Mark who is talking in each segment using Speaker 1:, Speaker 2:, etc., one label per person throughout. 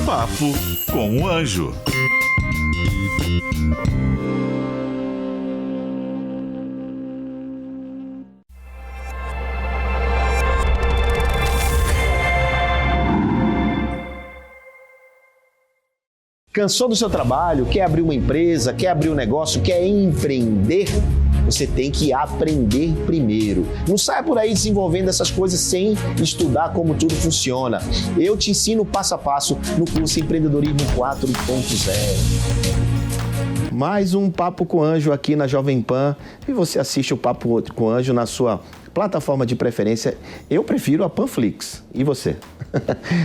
Speaker 1: Papo com o Anjo.
Speaker 2: Cansou do seu trabalho? Quer abrir uma empresa? Quer abrir um negócio? Quer empreender? Você tem que aprender primeiro. Não saia por aí desenvolvendo essas coisas sem estudar como tudo funciona. Eu te ensino passo a passo no curso Empreendedorismo 4.0. Mais um Papo com o Anjo aqui na Jovem Pan. E você assiste o Papo com o Anjo na sua plataforma de preferência. Eu prefiro a Panflix. E você?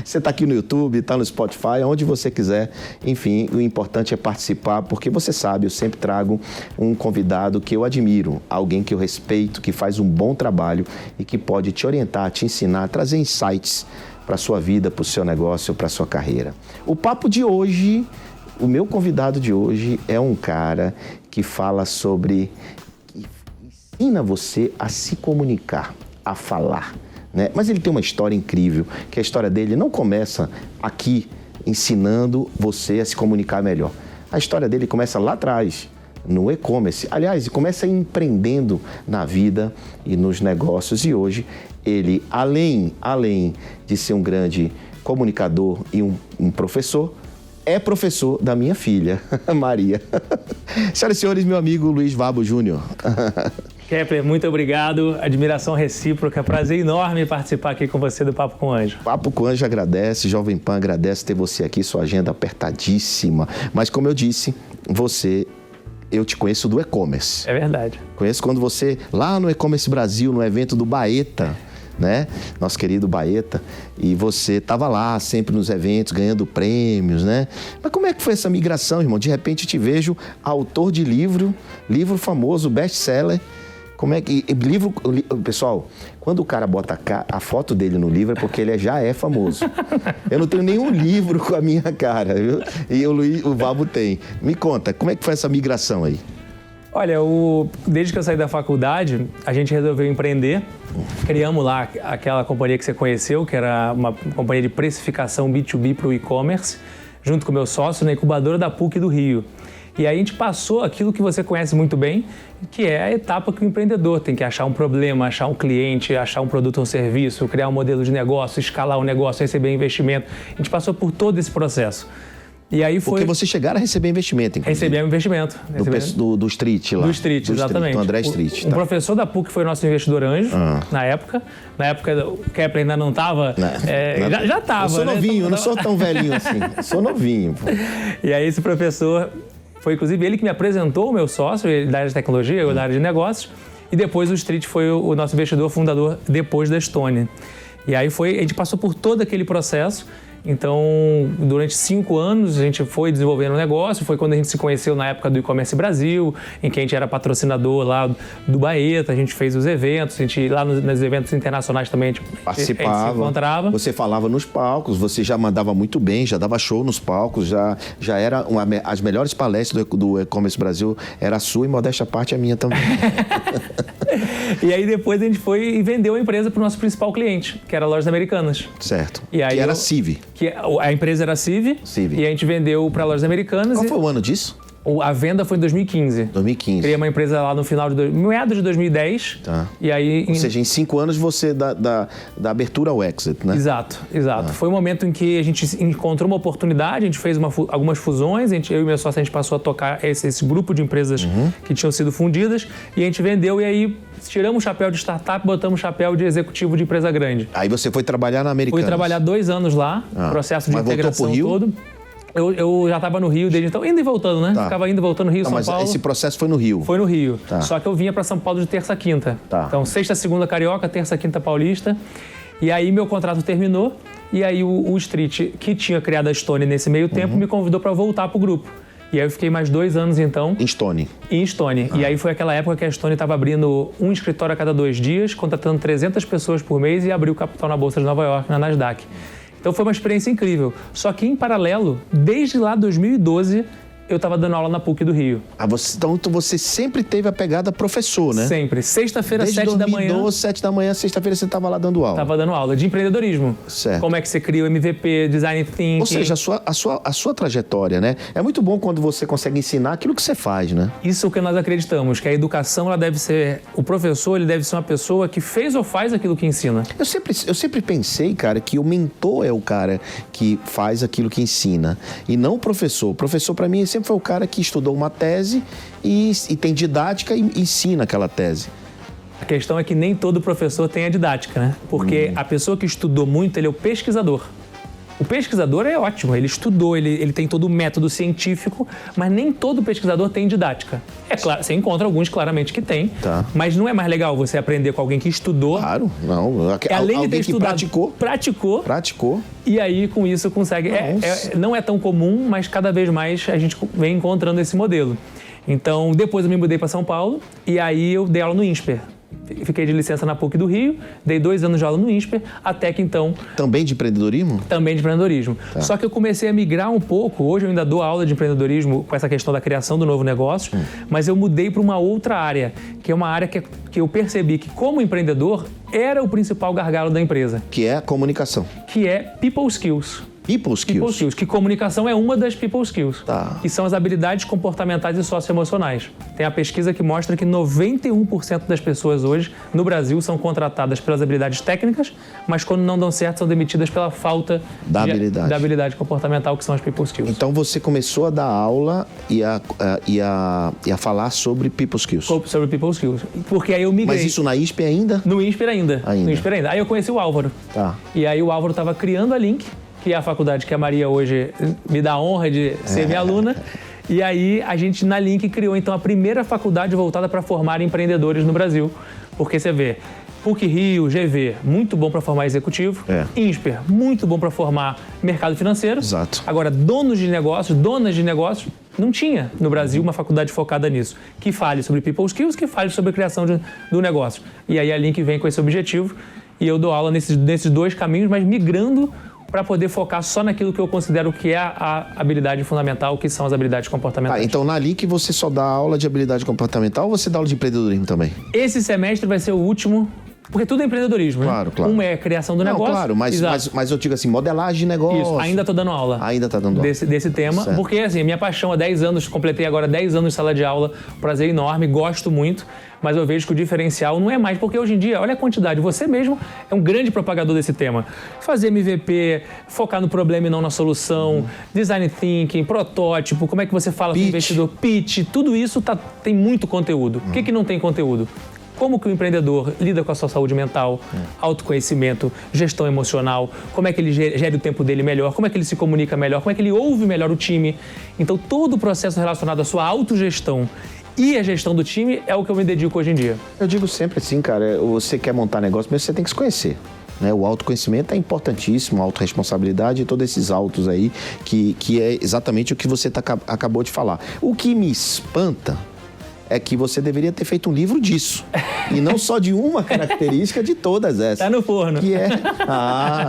Speaker 2: Você está aqui no YouTube, está no Spotify, onde você quiser. Enfim, o importante é participar, porque você sabe, eu sempre trago um convidado que eu admiro, alguém que eu respeito, que faz um bom trabalho e que pode te orientar, te ensinar, trazer insights para a sua vida, para o seu negócio, para a sua carreira. O papo de hoje, o meu convidado de hoje é um cara que fala sobre... ensina você a se comunicar, a falar. Né? Mas ele tem uma história incrível, que a história dele não começa aqui ensinando você a se comunicar melhor. A história dele começa lá atrás, no e-commerce. Aliás, começa empreendendo na vida e nos negócios. E hoje, ele, além de ser um grande comunicador e um professor, é professor da minha filha, Maria. Senhoras e senhores, meu amigo Luiz Wabo Júnior.
Speaker 3: Kepler, muito obrigado. Admiração recíproca. Prazer enorme participar aqui com você do Papo com o Anjo.
Speaker 2: Papo com o Anjo agradece, Jovem Pan agradece ter você aqui, sua agenda apertadíssima. Mas como eu disse, eu te conheço do e-commerce.
Speaker 3: É verdade.
Speaker 2: Conheço quando você, lá no E-Commerce Brasil, no evento do Baeta, né? Nosso querido Baeta, e você estava lá sempre nos eventos, ganhando prêmios, né? Mas como é que foi essa migração, irmão? De repente te vejo autor de livro famoso, best-seller. Como é que... Pessoal, quando o cara bota a foto dele no livro é porque ele já é famoso. Eu não tenho nenhum livro com a minha cara, viu? E o Wabo tem. Me conta, como é que foi essa migração aí?
Speaker 3: Olha, desde que eu saí da faculdade, a gente resolveu empreender. Criamos lá aquela companhia que você conheceu, que era uma companhia de precificação B2B para o e-commerce, junto com o meu sócio, na incubadora da PUC do Rio. E aí a gente passou aquilo que você conhece muito bem, que é a etapa que o empreendedor tem que achar um problema, achar um cliente, achar um produto ou um serviço, criar um modelo de negócio, escalar o negócio, receber investimento. A gente passou por todo esse processo. E aí foi...
Speaker 2: Porque vocês chegaram a receber investimento, inclusive.
Speaker 3: Recebemos investimento.
Speaker 2: Do Street lá.
Speaker 3: Do Street, exatamente.
Speaker 2: Do André Street.
Speaker 3: O professor da PUC foi nosso investidor anjo, na época. Na época, o Kepler ainda não estava... Já estava,
Speaker 2: eu sou novinho, eu não sou tão velhinho assim. Eu sou novinho. Pô.
Speaker 3: E aí esse professor... Foi, inclusive, ele que me apresentou o meu sócio, ele da área de tecnologia, eu da área de negócios. E depois o Street foi o nosso investidor fundador depois da Stone. E aí a gente passou por todo aquele processo. Então, durante 5 anos, a gente foi desenvolvendo o negócio. Foi quando a gente se conheceu na época do E-Commerce Brasil, em que a gente era patrocinador lá do Baeta. A gente fez os eventos, lá nos eventos internacionais também
Speaker 2: participava,
Speaker 3: a gente se encontrava.
Speaker 2: Você falava nos palcos, você já mandava muito bem, já dava show nos palcos, já era as melhores palestras do E-Commerce Brasil, era a sua e modéstia à parte a minha também.
Speaker 3: E aí depois a gente foi e vendeu a empresa para o nosso principal cliente, que era a Lojas Americanas.
Speaker 2: Certo.
Speaker 3: E aí
Speaker 2: que era a CIV.
Speaker 3: A empresa era a CIV. E a gente vendeu para Lojas Americanas.
Speaker 2: Qual foi o ano disso?
Speaker 3: A venda foi em 2015.
Speaker 2: 2015.
Speaker 3: Criei uma empresa lá no final meados de 2010.
Speaker 2: Tá.
Speaker 3: E aí,
Speaker 2: ou seja, em 5 anos você da abertura ao exit, né?
Speaker 3: Exato. Foi um momento em que a gente encontrou uma oportunidade, a gente fez algumas fusões, eu e meu sócio, a gente passou a tocar esse grupo de empresas que tinham sido fundidas, e a gente vendeu, e aí tiramos o chapéu de startup, botamos o chapéu de executivo de empresa grande.
Speaker 2: Aí você foi trabalhar na Americanas?
Speaker 3: Fui trabalhar 2 anos lá, processo de integração todo. Eu já estava no Rio desde então, indo e voltando, né? Ficava indo e voltando Rio, São Paulo.
Speaker 2: Mas esse processo foi no Rio?
Speaker 3: Foi no Rio. Só que eu vinha para São Paulo de terça a quinta. Então, sexta, segunda carioca, terça, quinta paulista. E aí meu contrato terminou. E aí o Street, que tinha criado a Stone nesse meio tempo, me convidou para voltar para o grupo. E aí eu fiquei mais 2 anos, então...
Speaker 2: Em Stone?
Speaker 3: Em Stone. E aí foi aquela época que a Stone estava abrindo um escritório a cada 2 dias, contratando 300 pessoas por mês e abriu capital na Bolsa de Nova York, na Nasdaq. Então foi uma experiência incrível. Só que, em paralelo, desde lá 2012, eu estava dando aula na PUC do Rio.
Speaker 2: Então você sempre teve a pegada professor, né?
Speaker 3: Sempre. Sexta-feira, 7 da manhã.
Speaker 2: 2012, 7 da manhã, sexta-feira você estava lá dando aula.
Speaker 3: Estava dando aula de empreendedorismo.
Speaker 2: Certo.
Speaker 3: Como é que você cria o MVP, design thinking.
Speaker 2: Ou seja, a sua trajetória, né? É muito bom quando você consegue ensinar aquilo que você faz, né?
Speaker 3: Isso é o que nós acreditamos, que a educação, ela deve ser... O professor, ele deve ser uma pessoa que fez ou faz aquilo que ensina.
Speaker 2: Eu sempre pensei, cara, que o mentor é o cara que faz aquilo que ensina e não o professor. O professor, para mim, sempre foi o cara que estudou uma tese e tem didática e ensina aquela tese.
Speaker 3: A questão é que nem todo professor tem a didática, né? Porque a pessoa que estudou muito, ele é o pesquisador. O pesquisador é ótimo, ele estudou, ele tem todo o método científico, mas nem todo pesquisador tem didática. É claro, você encontra alguns claramente que tem, mas não é mais legal você aprender com alguém que estudou.
Speaker 2: Claro, não.
Speaker 3: Além de ter estudado,
Speaker 2: praticou.
Speaker 3: E aí, com isso, consegue... não é tão comum, mas cada vez mais a gente vem encontrando esse modelo. Então, depois eu me mudei para São Paulo e aí eu dei aula no INSPER. Fiquei de licença na PUC do Rio, dei 2 anos de aula no INSPER, até que então...
Speaker 2: Também de empreendedorismo?
Speaker 3: Também de empreendedorismo. Só que eu comecei a migrar um pouco, hoje eu ainda dou aula de empreendedorismo com essa questão da criação do novo negócio, mas eu mudei para uma outra área, que é uma área que eu percebi que, como empreendedor, era o principal gargalo da empresa.
Speaker 2: Que é a comunicação.
Speaker 3: Que é People Skills.
Speaker 2: People Skills,
Speaker 3: que comunicação é uma das People Skills, que são as habilidades comportamentais e socioemocionais. Tem a pesquisa que mostra que 91% das pessoas hoje no Brasil são contratadas pelas habilidades técnicas, mas quando não dão certo são demitidas pela falta da habilidade comportamental, que são as People Skills.
Speaker 2: Então você começou a dar aula e a falar sobre People Skills.
Speaker 3: Sobre People Skills. Porque aí eu migrei.
Speaker 2: Mas isso na INSPER ainda?
Speaker 3: No INSPER ainda. No INSPER ainda. Aí eu conheci o Álvaro. E aí o Álvaro estava criando a Link, que é a faculdade que a Maria hoje me dá a honra de ser minha aluna. E aí a gente, na Link, criou então a primeira faculdade voltada para formar empreendedores no Brasil. Porque você vê, PUC Rio, GV, muito bom para formar executivo. INSPER, muito bom para formar mercado financeiro.
Speaker 2: Exato.
Speaker 3: Agora, donas de negócios, não tinha no Brasil uma faculdade focada nisso. Que fale sobre People Skills, que fale sobre a criação do negócio. E aí a Link vem com esse objetivo. E eu dou aula nesses 2 caminhos, mas migrando para poder focar só naquilo que eu considero que é a habilidade fundamental, que são as habilidades comportamentais.
Speaker 2: Então na Link você só dá aula de habilidade comportamental ou você dá aula de empreendedorismo também?
Speaker 3: Esse semestre vai ser o último, porque tudo é empreendedorismo,
Speaker 2: claro,
Speaker 3: né? Uma é a criação do negócio.
Speaker 2: Claro, mas eu digo assim, modelagem de negócio.
Speaker 3: Isso, ainda estou dando aula.
Speaker 2: Ainda está dando aula.
Speaker 3: Desse tema, certo. Porque assim, minha paixão há 10 anos, completei agora 10 anos de sala de aula, prazer enorme, gosto muito, mas eu vejo que o diferencial não é mais, porque hoje em dia, olha a quantidade, você mesmo é um grande propagador desse tema. Fazer MVP, focar no problema e não na solução, design thinking, protótipo, como é que você fala com o investidor, pitch, tudo isso tem muito conteúdo. O que não tem conteúdo? Como que o empreendedor lida com a sua saúde mental, autoconhecimento, gestão emocional, como é que ele gere o tempo dele melhor, como é que ele se comunica melhor, como é que ele ouve melhor o time. Então, todo o processo relacionado à sua autogestão e a gestão do time é o que eu me dedico hoje em dia.
Speaker 2: Eu digo sempre assim, cara, você quer montar negócio, mas você tem que se conhecer. Né? O autoconhecimento é importantíssimo, a autorresponsabilidade e todos esses autos aí, que é exatamente o que você acabou de falar. O que me espanta é que você deveria ter feito um livro disso. E não só de uma característica, de todas essas.
Speaker 3: Tá no forno.
Speaker 2: Que é...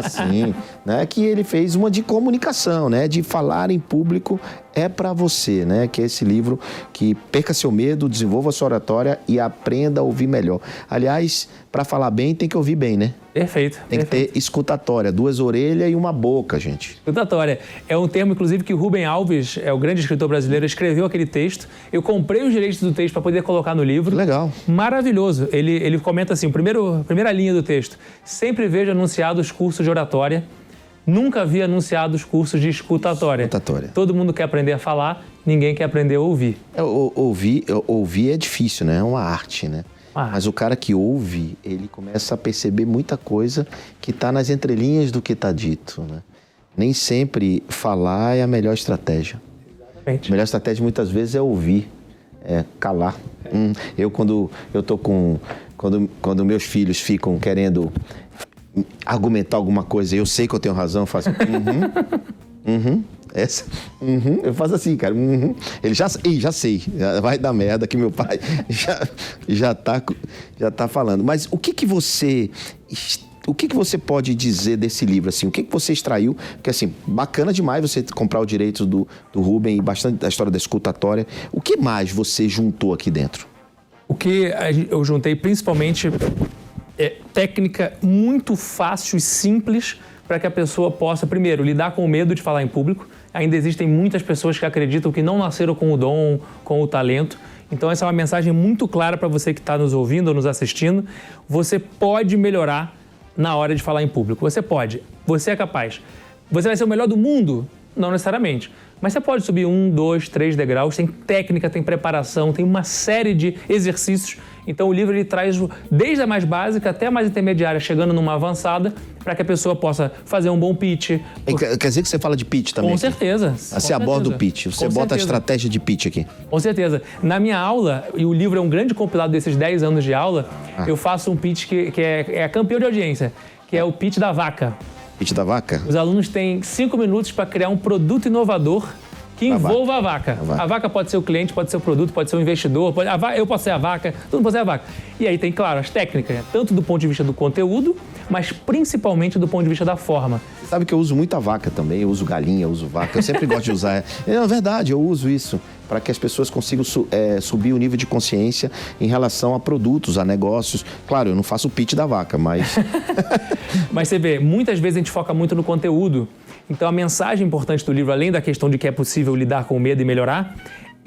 Speaker 2: sim. Né? Que ele fez uma de comunicação, né? De falar em público é para você, né? Que é esse livro que perca seu medo, desenvolva sua oratória e aprenda a ouvir melhor. Aliás, para falar bem, tem que ouvir bem, né?
Speaker 3: Perfeito.
Speaker 2: Tem que ter escutatória, 2 orelhas e uma boca, gente.
Speaker 3: Escutatória. É um termo, inclusive, que o Rubem Alves, é o grande escritor brasileiro, escreveu aquele texto. Eu comprei os direitos do texto para poder colocar no livro.
Speaker 2: Legal.
Speaker 3: Maravilhoso. Ele comenta assim, primeira linha do texto. Sempre vejo anunciados cursos de oratória. Nunca vi anunciados cursos de escutatória. Todo mundo quer aprender a falar, ninguém quer aprender a ouvir.
Speaker 2: Ouvir é difícil, né? É uma arte, né? Mas o cara que ouve, ele começa a perceber muita coisa que está nas entrelinhas do que está dito, né? Nem sempre falar é a melhor estratégia.
Speaker 3: Exatamente.
Speaker 2: A melhor estratégia muitas vezes é ouvir, é calar. Quando eu tô com... Quando meus filhos ficam querendo argumentar alguma coisa e eu sei que eu tenho razão, eu faço eu faço assim, cara. Ele já sei, vai dar merda que meu pai já tá falando. Mas o que você o que você pode dizer desse livro, assim? O que você extraiu? Porque, assim, bacana demais você comprar o direito do Rubem e bastante da história da escutatória. O que mais você juntou aqui dentro?
Speaker 3: O que eu juntei principalmente é técnica muito fácil e simples para que a pessoa possa, primeiro, lidar com o medo de falar em público. Ainda existem muitas pessoas que acreditam que não nasceram com o dom, com o talento. Então essa é uma mensagem muito clara para você que está nos ouvindo ou nos assistindo. Você pode melhorar na hora de falar em público. Você pode. Você é capaz. Você vai ser o melhor do mundo? Não necessariamente. Mas você pode subir 1, 2, 3 degraus, tem técnica, tem preparação, tem uma série de exercícios. Então o livro ele traz desde a mais básica até a mais intermediária, chegando numa avançada, para que a pessoa possa fazer um bom pitch.
Speaker 2: Quer dizer que você fala de pitch também?
Speaker 3: Com certeza.
Speaker 2: Você aborda o pitch, você bota a estratégia de pitch aqui.
Speaker 3: Com certeza. Na minha aula, e o livro é um grande compilado desses 10 anos de aula, eu faço um pitch que é campeão de audiência, que é o pitch da vaca.
Speaker 2: Pitch da vaca?
Speaker 3: Os alunos têm 5 minutos para criar um produto inovador que envolva a vaca. A vaca pode ser o cliente, pode ser o produto, pode ser o investidor, eu posso ser a vaca, todo mundo pode ser a vaca. E aí tem, claro, as técnicas, tanto do ponto de vista do conteúdo, mas principalmente do ponto de vista da forma.
Speaker 2: Você sabe que eu uso muita vaca também, eu uso galinha, eu uso vaca, eu sempre gosto de usar. É verdade, eu uso isso para que as pessoas consigam subir o nível de consciência em relação a produtos, a negócios. Claro, eu não faço o pitch da vaca, mas...
Speaker 3: Mas você vê, muitas vezes a gente foca muito no conteúdo. Então a mensagem importante do livro, além da questão de que é possível lidar com o medo e melhorar,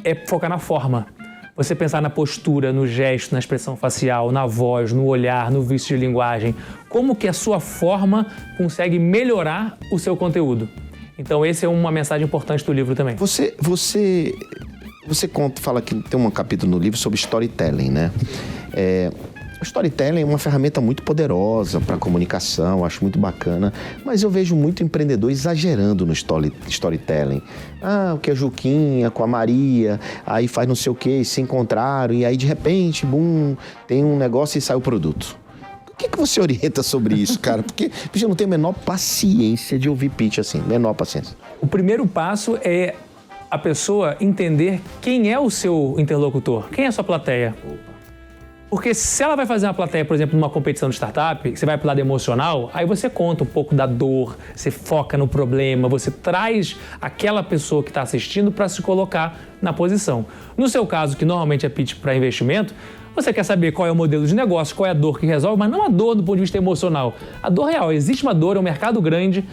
Speaker 3: é focar na forma. Você pensar na postura, no gesto, na expressão facial, na voz, no olhar, no vício de linguagem. Como que a sua forma consegue melhorar o seu conteúdo. Então essa é uma mensagem importante do livro também.
Speaker 2: Você fala que tem um capítulo no livro sobre storytelling, né? O storytelling é uma ferramenta muito poderosa para a comunicação, acho muito bacana, mas eu vejo muito empreendedor exagerando no storytelling. O que a Juquinha com a Maria, aí faz não sei o que, se encontraram, e aí de repente, bum, tem um negócio e sai o produto. O que você orienta sobre isso, cara? Porque eu não tenho a menor paciência de ouvir pitch assim, menor paciência.
Speaker 3: O primeiro passo é a pessoa entender quem é o seu interlocutor, quem é a sua plateia. Porque se ela vai fazer uma plateia, por exemplo, numa competição de startup, você vai pro lado emocional, aí você conta um pouco da dor, você foca no problema, você traz aquela pessoa que está assistindo para se colocar na posição. No seu caso, que normalmente é pitch para investimento, você quer saber qual é o modelo de negócio, qual é a dor que resolve, mas não a dor do ponto de vista emocional. A dor real, existe uma dor, é um mercado grande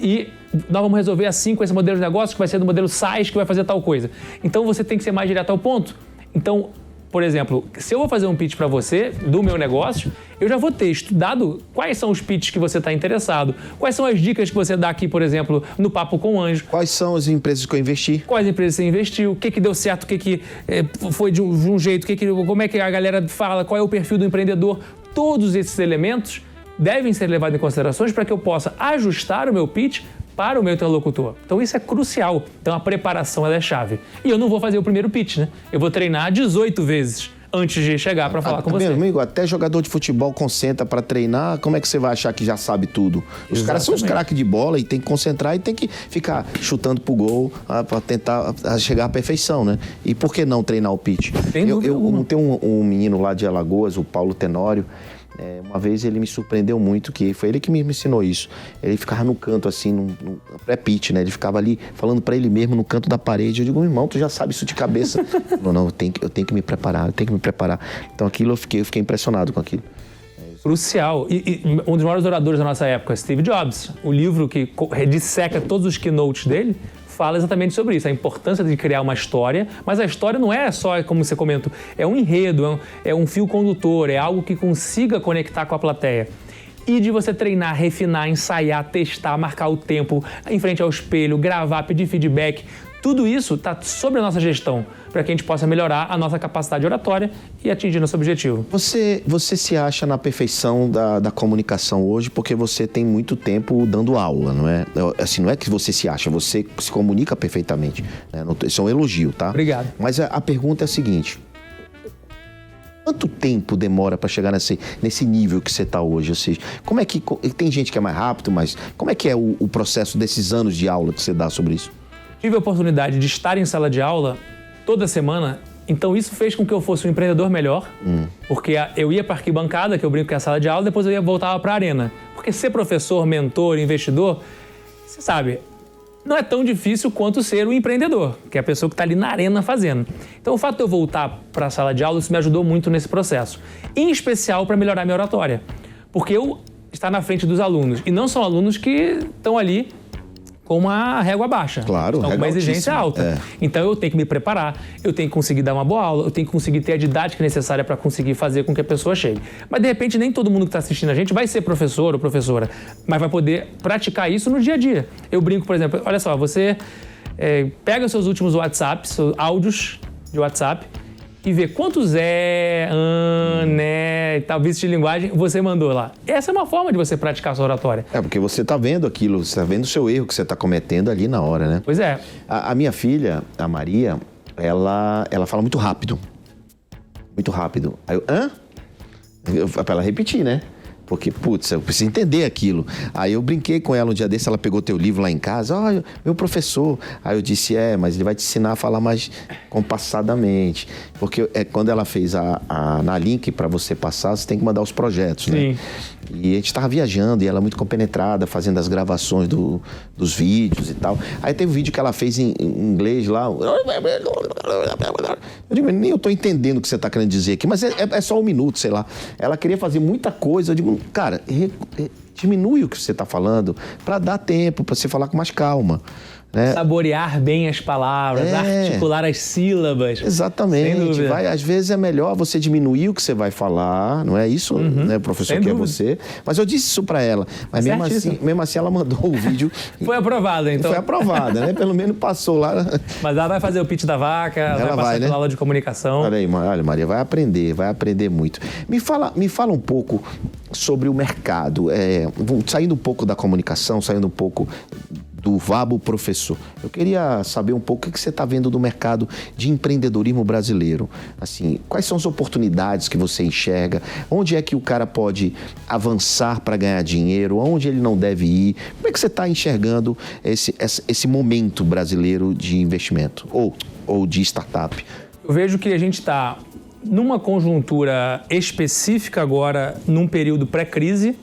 Speaker 3: e nós vamos resolver assim com esse modelo de negócio, que vai ser do modelo SaaS, que vai fazer tal coisa. Então você tem que ser mais direto ao ponto. Então, por exemplo, se eu vou fazer um pitch para você do meu negócio, eu já vou ter estudado quais são os pitches que você está interessado, quais são as dicas que você dá aqui, por exemplo, no Papo com o Anjo.
Speaker 2: Quais são as empresas que eu investi?
Speaker 3: Quais empresas você investiu, o que deu certo, o que foi de um jeito, como é que a galera fala, qual é o perfil do empreendedor. Todos esses elementos devem ser levados em considerações para que eu possa ajustar o meu pitch para o meu interlocutor. Então isso é crucial. Então a preparação ela é chave. E eu não vou fazer o primeiro pitch, né? Eu vou treinar 18 vezes antes de chegar para falar com você.
Speaker 2: Meu amigo, até jogador de futebol concentra para treinar, como é que você vai achar que já sabe tudo? Os caras são os craques de bola e tem que concentrar e tem que ficar chutando pro gol para tentar chegar à perfeição, né? E por que não treinar o pitch? Eu tenho um menino lá de Alagoas, o Paulo Tenório. Uma vez ele me surpreendeu muito, que foi ele que me ensinou isso. Ele ficava no canto, assim, no pré-pitch, né? Ele ficava ali falando pra ele mesmo no canto da parede. Eu digo, irmão, tu já sabe isso de cabeça. Não, eu tenho que me preparar, Então aquilo eu fiquei impressionado com aquilo.
Speaker 3: Crucial. E um dos maiores oradores da nossa época, Steve Jobs. O livro que disseca todos os keynotes dele fala exatamente sobre isso, a importância de criar uma história, mas a história não é só, como você comentou, é um enredo, é um fio condutor, é algo que consiga conectar com a plateia. E de você treinar, refinar, ensaiar, testar, marcar o tempo, em frente ao espelho, gravar, pedir feedback, tudo isso está sob a nossa gestão, para que a gente possa melhorar a nossa capacidade oratória e atingir nosso objetivo.
Speaker 2: Você se acha na perfeição da comunicação hoje porque você tem muito tempo dando aula, não é? Assim, não é que você se acha, você se comunica perfeitamente. Né? Isso é um elogio, tá?
Speaker 3: Obrigado.
Speaker 2: Mas a pergunta é a seguinte: quanto tempo demora para chegar nesse nível que você está hoje? Ou seja, como é que... Tem gente que é mais rápido, mas como é que é o processo desses anos de aula que você dá sobre isso?
Speaker 3: Tive a oportunidade de estar em sala de aula toda semana Então isso fez com que eu fosse um empreendedor melhor, porque eu ia para a arquibancada, que eu brinco que é a sala de aula, depois eu voltava para a arena. Porque ser professor, mentor, investidor, você sabe, não é tão difícil quanto ser um empreendedor, que é a pessoa que está ali na arena fazendo. Então o fato de eu voltar para a sala de aula, isso me ajudou muito nesse processo. Em especial para melhorar minha oratória. Porque eu estou na frente dos alunos, e não são alunos que estão ali com uma régua baixa.
Speaker 2: Claro,
Speaker 3: então, com uma exigência alta. Então eu tenho que me preparar, eu tenho que conseguir dar uma boa aula, eu tenho que conseguir ter a didática necessária para conseguir fazer com que a pessoa chegue. Mas de repente nem todo mundo que está assistindo a gente vai ser professor ou professora, mas vai poder praticar isso no dia a dia. Eu brinco, por exemplo, olha só, você pega seus últimos WhatsApps, seus áudios de WhatsApp, e ver quantos né, e tal, vício de linguagem você mandou lá. Essa é uma forma de você praticar a sua oratória.
Speaker 2: Porque você está vendo aquilo, você está vendo o seu erro que você está cometendo ali na hora, né?
Speaker 3: Pois é.
Speaker 2: A minha filha, a Maria, ela fala muito rápido. Muito rápido. Aí eu, para ela repetir, né? Porque, putz, eu preciso entender aquilo. Aí eu brinquei com ela um dia desse, ela pegou teu livro lá em casa. Meu professor. Aí eu disse, mas ele vai te ensinar a falar mais compassadamente. Porque quando ela fez na Link, para você passar, você tem que mandar os projetos, né?
Speaker 3: Sim.
Speaker 2: E a gente estava viajando e ela muito compenetrada, fazendo as gravações dos vídeos e tal. Aí teve um vídeo que ela fez em inglês lá. Eu digo, nem eu estou entendendo o que você está querendo dizer aqui, mas é só um minuto, sei lá. Ela queria fazer muita coisa. Eu digo, cara, diminui o que você está falando para dar tempo, para você falar com mais calma. Né?
Speaker 3: Saborear bem as palavras, articular as sílabas.
Speaker 2: Exatamente. Às vezes é melhor você diminuir o que você vai falar, não é isso, né? O professor que é você. Mas eu disse isso para ela. Mas mesmo assim ela mandou o vídeo.
Speaker 3: Foi aprovada, então.
Speaker 2: Foi aprovada, né? Pelo menos passou lá.
Speaker 3: Mas ela vai fazer o pitch da vaca, ela vai passar pela aula de comunicação.
Speaker 2: Olha aí, Maria, vai aprender muito. Me fala um pouco sobre o mercado. Saindo um pouco da comunicação, saindo um pouco do Vabo Professor. Eu queria saber um pouco o que você está vendo do mercado de empreendedorismo brasileiro. Assim, quais são as oportunidades que você enxerga? Onde é que o cara pode avançar para ganhar dinheiro? Onde ele não deve ir? Como é que você está enxergando esse momento brasileiro de investimento ou de startup?
Speaker 3: Eu vejo que a gente está numa conjuntura específica agora, num período pré-crise,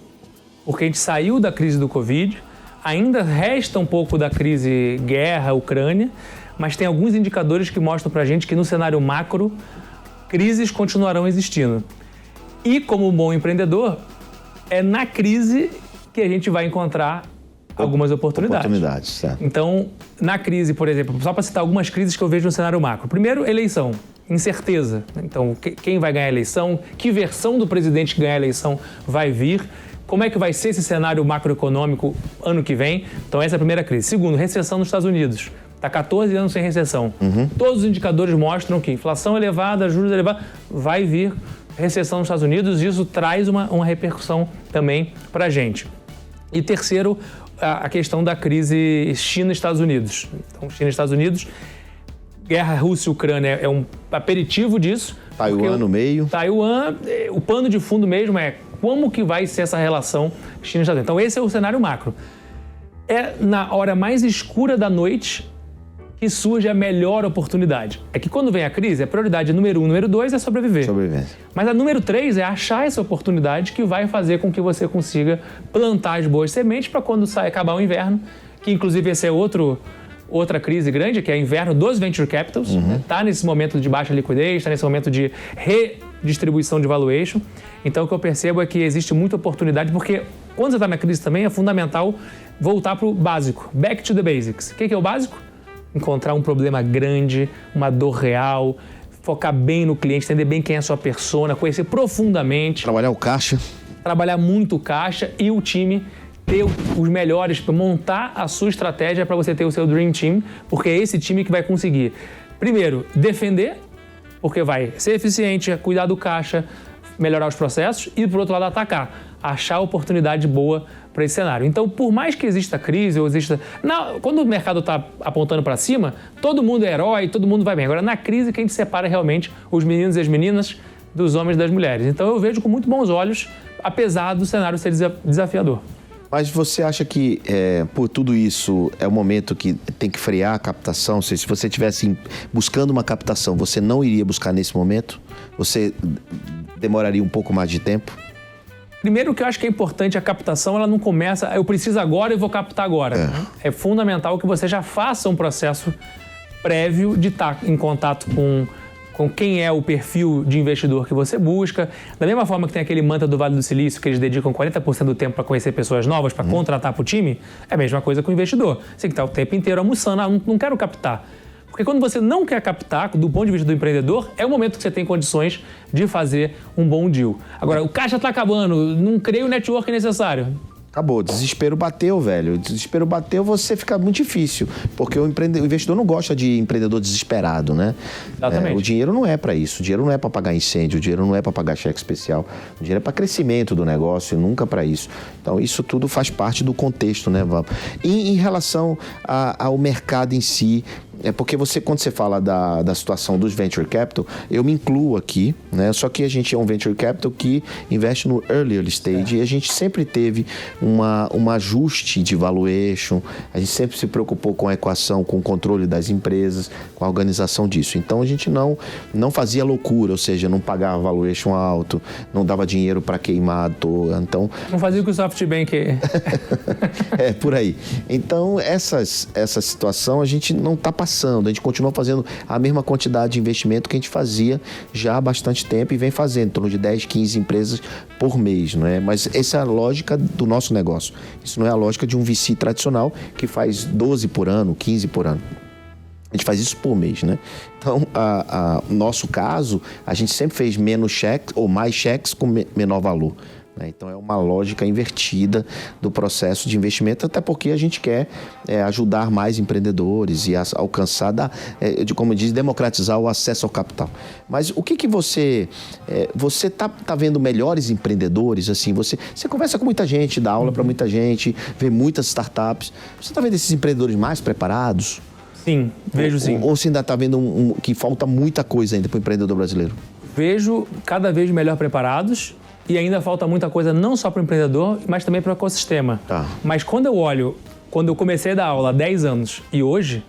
Speaker 3: porque a gente saiu da crise do Covid. Ainda resta um pouco da crise guerra, Ucrânia, mas tem alguns indicadores que mostram para a gente que no cenário macro, crises continuarão existindo. E como bom empreendedor, é na crise que a gente vai encontrar algumas oportunidades.
Speaker 2: Certo.
Speaker 3: Então, na crise, por exemplo, só para citar algumas crises que eu vejo no cenário macro. Primeiro, eleição. Incerteza. Então, quem vai ganhar a eleição? Que versão do presidente que ganhar a eleição vai vir? Como é que vai ser esse cenário macroeconômico ano que vem? Então, essa é a primeira crise. Segundo, recessão nos Estados Unidos. Está 14 anos sem recessão. Todos os indicadores mostram que inflação elevada, juros elevados, vai vir recessão nos Estados Unidos e isso traz uma repercussão também para a gente. E terceiro, a questão da crise China-Estados Unidos. Então, China e Estados Unidos, guerra Rússia e Ucrânia é um aperitivo disso.
Speaker 2: Taiwan no meio.
Speaker 3: Taiwan, o pano de fundo mesmo é como que vai ser essa relação China e Estados Unidos. Então, esse é o cenário macro. É na hora mais escura da noite que surge a melhor oportunidade. É que quando vem a crise, a prioridade número 1, número 2 é sobreviver.
Speaker 2: Sobrevivência.
Speaker 3: Mas a número 3 é achar essa oportunidade que vai fazer com que você consiga plantar as boas sementes para quando acabar o inverno, que inclusive esse é outra crise grande, que é o inverno dos venture capitals. Está nesse momento de baixa liquidez, está nesse momento de redistribuição de valuation. Então o que eu percebo é que existe muita oportunidade, porque quando você está na crise também é fundamental voltar para o básico, back to the basics. O que é o básico? Encontrar um problema grande, uma dor real, focar bem no cliente, entender bem quem é a sua persona, conhecer profundamente.
Speaker 2: Trabalhar o caixa.
Speaker 3: Trabalhar muito o caixa e o time, ter os melhores, montar a sua estratégia para você ter o seu Dream Team, porque é esse time que vai conseguir, primeiro, defender, porque vai ser eficiente, cuidar do caixa, melhorar os processos e, por outro lado, atacar, achar oportunidade boa para esse cenário. Então, por mais que exista crise ou exista... quando o mercado está apontando para cima, todo mundo é herói, todo mundo vai bem. Agora, na crise que a gente separa realmente os meninos e as meninas dos homens e das mulheres. Então, eu vejo com muito bons olhos, apesar do cenário ser desafiador.
Speaker 2: Mas você acha que, por tudo isso, é o momento que tem que frear a captação? Se você estivesse buscando uma captação, você não iria buscar nesse momento? Você demoraria um pouco mais de tempo?
Speaker 3: Primeiro, que eu acho que é importante, a captação, ela não começa, eu preciso agora e vou captar agora. É fundamental que você já faça um processo prévio de estar em contato com quem é o perfil de investidor que você busca. Da mesma forma que tem aquele mantra do Vale do Silício, que eles dedicam 40% do tempo para conhecer pessoas novas, para contratar para o time, é a mesma coisa com o investidor. Você tem que estar o tempo inteiro almoçando, não quero captar. Porque quando você não quer captar, do ponto de vista do empreendedor, é o momento que você tem condições de fazer um bom deal. Agora, o caixa está acabando, não criei o network necessário.
Speaker 2: Acabou, desespero bateu, velho. Desespero bateu, você fica muito difícil. Porque o investidor não gosta de empreendedor desesperado, né?
Speaker 3: Exatamente.
Speaker 2: O dinheiro não é para isso. O dinheiro não é para pagar incêndio, o dinheiro não é para pagar cheque especial. O dinheiro é para crescimento do negócio, nunca para isso. Então, isso tudo faz parte do contexto, né, Val? E em relação ao mercado em si, porque quando você fala da situação dos venture capital, eu me incluo aqui, né? Só que a gente é um venture capital que investe no early stage e a gente sempre teve um ajuste de valuation, a gente sempre se preocupou com a equação, com o controle das empresas, com a organização disso. Então a gente não fazia loucura, ou seja, não pagava valuation alto, não dava dinheiro para queimar à toa. Então,
Speaker 3: não fazia o que o SoftBank...
Speaker 2: por aí. Então essa situação a gente não está passando, a gente continua fazendo a mesma quantidade de investimento que a gente fazia já há bastante tempo e vem fazendo, em torno de 10, 15 empresas por mês, não é? Mas essa é a lógica do nosso negócio. Isso não é a lógica de um VC tradicional que faz 12 por ano, 15 por ano. A gente faz isso por mês, né? Então, no nosso caso, a gente sempre fez menos cheques ou mais cheques com menor valor. Então, é uma lógica invertida do processo de investimento, até porque a gente quer ajudar mais empreendedores e alcançar, como diz, democratizar o acesso ao capital. Mas o que você tá vendo melhores empreendedores? Assim, você conversa com muita gente, dá aula para muita gente, vê muitas startups. Você está vendo esses empreendedores mais preparados?
Speaker 3: Sim, vejo sim.
Speaker 2: Ou você ainda está vendo que falta muita coisa ainda para o empreendedor brasileiro?
Speaker 3: Vejo cada vez melhor preparados. E ainda falta muita coisa não só para o empreendedor, mas também para o ecossistema.
Speaker 2: Tá.
Speaker 3: Mas quando eu comecei a dar aula há 10 anos e hoje,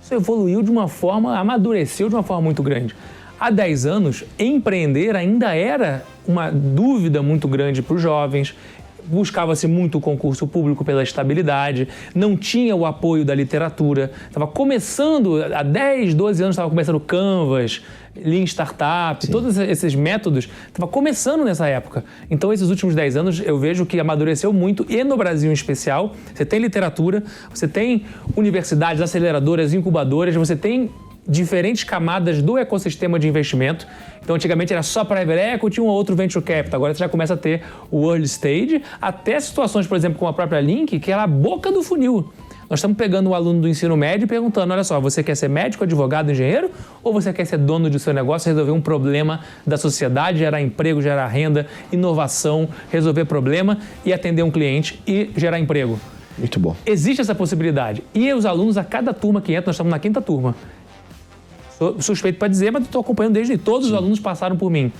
Speaker 3: isso evoluiu de uma forma, amadureceu de uma forma muito grande. Há 10 anos, empreender ainda era uma dúvida muito grande para os jovens. Buscava-se muito o concurso público pela estabilidade, não tinha o apoio da literatura. Estava começando, há 10, 12 anos, estava começando Canvas, Lean Startup, sim, todos esses métodos, estava começando nessa época. Então, esses últimos 10 anos, eu vejo que amadureceu muito, e no Brasil em especial, você tem literatura, você tem universidades, aceleradoras, incubadoras, você tem diferentes camadas do ecossistema de investimento. Então, antigamente era só private equity, um ou outro venture capital. Agora você já começa a ter o early stage, até situações, por exemplo, como a própria Link, que era a boca do funil. Nós estamos pegando um aluno do ensino médio e perguntando, olha só, você quer ser médico, advogado, engenheiro, ou você quer ser dono do seu negócio, resolver um problema da sociedade, gerar emprego, gerar renda, inovação, resolver problema e atender um cliente e gerar emprego?
Speaker 2: Muito bom.
Speaker 3: Existe essa possibilidade. E os alunos, a cada turma que entra, nós estamos na 5ª turma. Sou suspeito para dizer, mas estou acompanhando desde todos os alunos passaram por mim.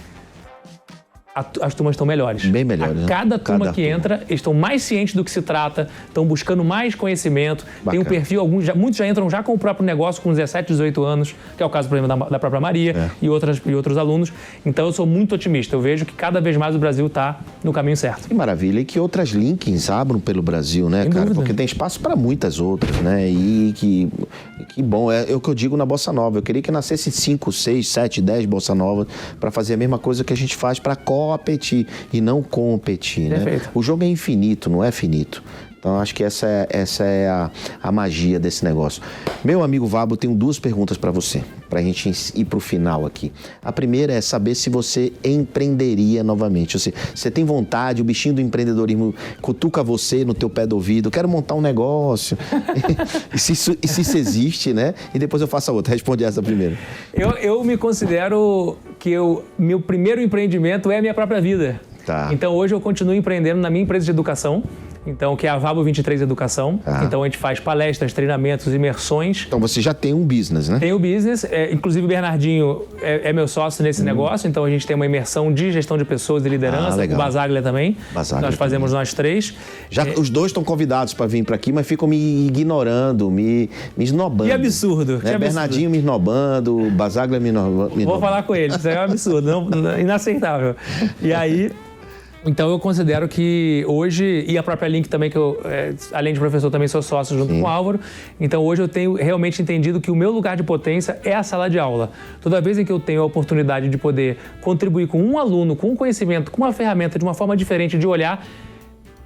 Speaker 3: As turmas estão melhores.
Speaker 2: Bem melhores.
Speaker 3: A cada turma que entra, eles estão mais cientes do que se trata, estão buscando mais conhecimento. Bacana. Tem um perfil, muitos já entram já com o próprio negócio com 17, 18 anos, que é o caso, por exemplo, da própria Maria e outros alunos. Então, eu sou muito otimista. Eu vejo que cada vez mais o Brasil está no caminho certo.
Speaker 2: Que maravilha. E que outras links abram pelo Brasil, né, cara? Porque tem espaço para muitas outras, né? E que bom. É o que eu digo na Bossa Nova. Eu queria que nascesse 5, 6, 7, 10 Bossa Novas para fazer a mesma coisa que a gente faz para competir e não competir, né? O jogo é infinito, não é finito. Então, acho que essa é a magia desse negócio. Meu amigo Vabo, eu tenho 2 perguntas para você, para a gente ir para o final aqui. A primeira é saber se você empreenderia novamente. Você tem vontade, o bichinho do empreendedorismo cutuca você no teu pé do ouvido, quero montar um negócio. e se isso existe, né? E depois eu faço a outra. Responde essa primeiro.
Speaker 3: Eu me considero que meu primeiro empreendimento é a minha própria vida.
Speaker 2: Tá.
Speaker 3: Então, hoje eu continuo empreendendo na minha empresa de educação. então, que é a Vabo 23 Educação. Então, a gente faz palestras, treinamentos, imersões.
Speaker 2: Então, você já tem um business, né?
Speaker 3: Tem o business. Inclusive, o Bernardinho é meu sócio nesse negócio. Então, a gente tem uma imersão de gestão de pessoas e liderança. O Basaglia também. Nós fazemos nós três.
Speaker 2: Os dois estão convidados para vir para aqui, mas ficam me ignorando, me esnobando.
Speaker 3: Que absurdo.
Speaker 2: Né? Bernardinho me esnobando, Basaglia me esnobando.
Speaker 3: Vou falar com ele. Isso aí é um absurdo. Inaceitável. E aí... Então, eu considero que hoje, e a própria Link também, que eu, além de professor, também sou sócio junto com o Álvaro. Então, hoje eu tenho realmente entendido que o meu lugar de potência é a sala de aula. Toda vez em que eu tenho a oportunidade de poder contribuir com um aluno, com um conhecimento, com uma ferramenta, de uma forma diferente de olhar.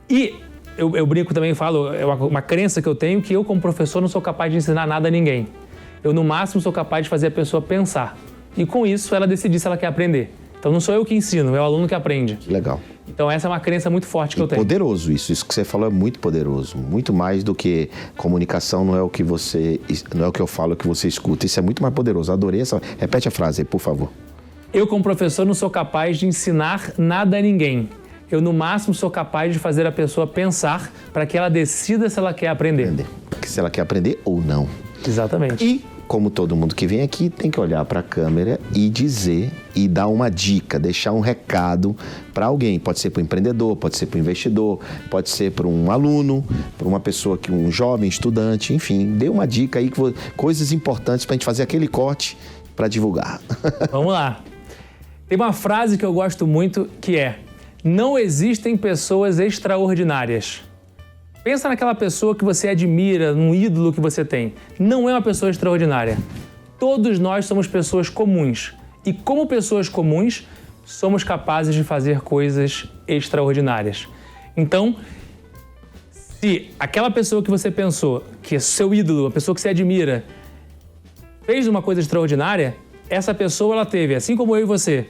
Speaker 3: E eu brinco também e falo, é uma crença que eu tenho, que eu, como professor, não sou capaz de ensinar nada a ninguém. Eu, no máximo, sou capaz de fazer a pessoa pensar. E com isso, ela decidir se ela quer aprender. Então, não sou eu que ensino, é o aluno que aprende.
Speaker 2: Legal.
Speaker 3: Então, essa é uma crença muito forte que eu tenho.
Speaker 2: Poderoso isso. Isso que você falou é muito poderoso. Muito mais do que comunicação não é o que eu falo, é o que você escuta. Isso é muito mais poderoso. Adorei essa... Repete a frase aí, por favor.
Speaker 3: Eu, como professor, não sou capaz de ensinar nada a ninguém. Eu, no máximo, sou capaz de fazer a pessoa pensar para que ela decida se ela quer aprender.
Speaker 2: Se ela quer aprender ou não.
Speaker 3: Exatamente.
Speaker 2: E, como todo mundo que vem aqui, tem que olhar para a câmera e dizer e dar uma dica, deixar um recado para alguém. Pode ser para o empreendedor, pode ser para o investidor, pode ser para um aluno, para uma pessoa, um jovem, estudante, enfim. Dê uma dica aí, coisas importantes para a gente fazer aquele corte para divulgar.
Speaker 3: Vamos lá. Tem uma frase que eu gosto muito que é: não existem pessoas extraordinárias. Pensa naquela pessoa que você admira, num ídolo que você tem. Não é uma pessoa extraordinária. Todos nós somos pessoas comuns. E como pessoas comuns, somos capazes de fazer coisas extraordinárias. Então, se aquela pessoa que você pensou, que é seu ídolo, a pessoa que você admira, fez uma coisa extraordinária, essa pessoa ela teve, assim como eu e você,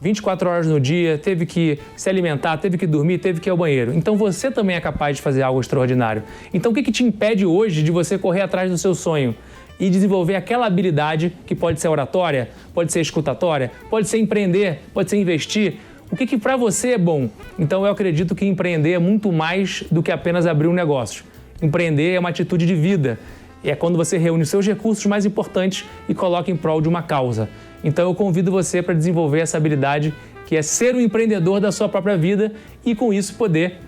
Speaker 3: 24 horas no dia, teve que se alimentar, teve que dormir, teve que ir ao banheiro. Então você também é capaz de fazer algo extraordinário. Então o que te impede hoje de você correr atrás do seu sonho e desenvolver aquela habilidade que pode ser oratória, pode ser escutatória, pode ser empreender, pode ser investir? O que para você é bom? Então eu acredito que empreender é muito mais do que apenas abrir um negócio. Empreender é uma atitude de vida. É quando você reúne os seus recursos mais importantes e coloca em prol de uma causa. Então eu convido você para desenvolver essa habilidade que é ser um empreendedor da sua própria vida e com isso poder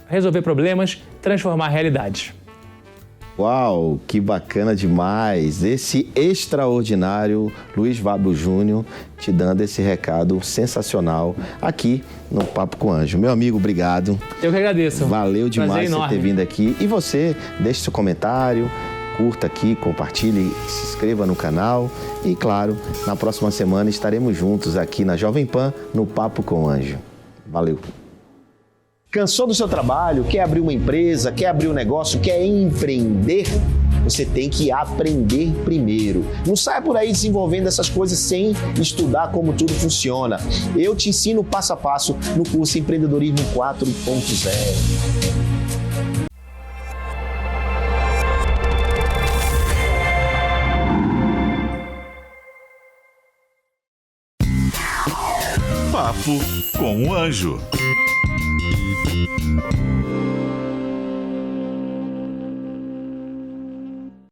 Speaker 3: resolver problemas, transformar realidades.
Speaker 2: Uau, que bacana demais! Esse extraordinário Luiz Vabo Júnior te dando esse recado sensacional aqui no Papo com Anjo. Meu amigo, obrigado.
Speaker 3: Eu que agradeço.
Speaker 2: Valeu demais você ter vindo aqui. E você, deixe seu comentário, curta aqui, compartilhe, se inscreva no canal e, claro, na próxima semana estaremos juntos aqui na Jovem Pan no Papo com Anjo. Valeu! Cansou do seu trabalho? Quer abrir uma empresa? Quer abrir um negócio? Quer empreender? Você tem que aprender primeiro. Não saia por aí desenvolvendo essas coisas sem estudar como tudo funciona. Eu te ensino passo a passo no curso Empreendedorismo 4.0.
Speaker 1: Papo com o Anjo.